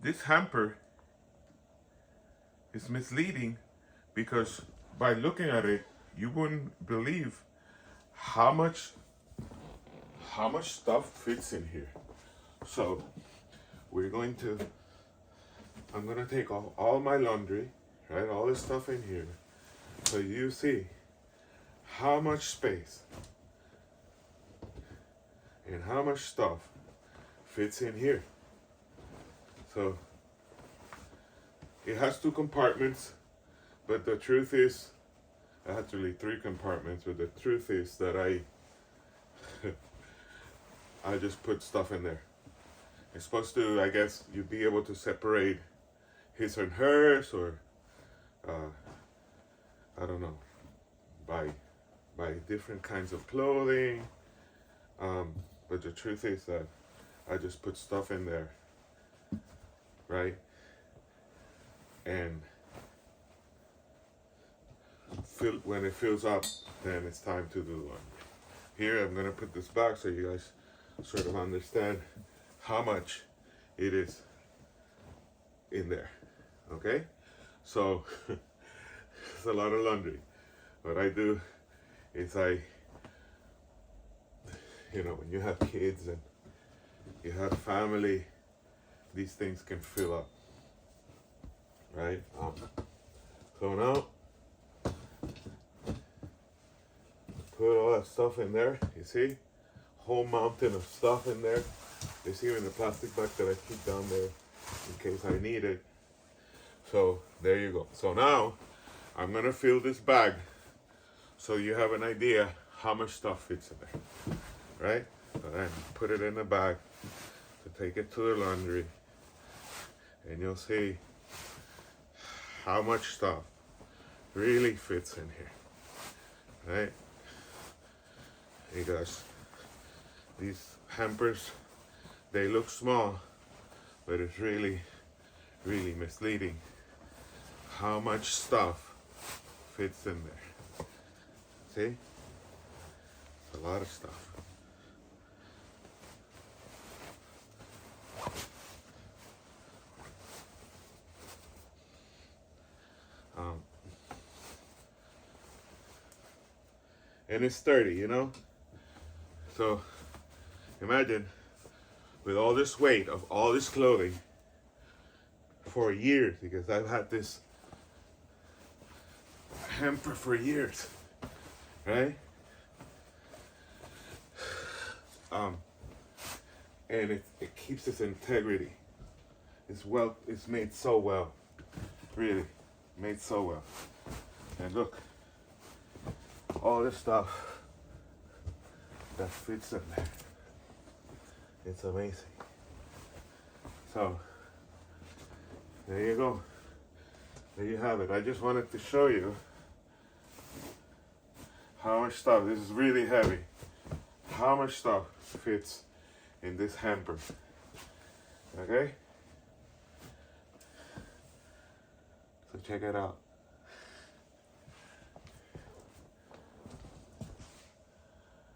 this hamper is misleading because by looking at it, you wouldn't believe how much stuff fits in here. So we're going to, I'm gonna take all my laundry, right? All this stuff in here. So you see how much space and how much stuff fits in here. So it has 2 compartments, but the truth is, actually 3 compartments, but the truth is that I just put stuff in there. It's supposed to, I guess, you'd be able to separate his and hers, or I don't know, by different kinds of clothing. But the truth is that I just put stuff in there, right? And when it fills up, then it's time to do laundry. Here, I'm gonna put this back so you guys sort of understand how much it is in there, okay? So, it's a lot of laundry. What I do is you know, when you have kids and you have family, these things can fill up, right? So now, put all that stuff in there, you see? Whole mountain of stuff in there. There's even a plastic bag that I keep down there in case I need it. So there you go. So now I'm gonna fill this bag so you have an idea how much stuff fits in there, right? So then put it in the bag to take it to the laundry, and you'll see how much stuff really fits in here, right? Because these hampers, they look small, but it's really, really misleading how much stuff fits in there. See? It's a lot of stuff. And it's sturdy, you know? So imagine with all this weight of all this clothing for years, because I've had this hamper for years, right? And it keeps its integrity. It's made so well, really made so well. And look, all this stuff that fits in there. It's amazing. So there you go. There you have it. I just wanted to show you how much stuff, this is really heavy, how much stuff fits in this hamper. Okay? So check it out.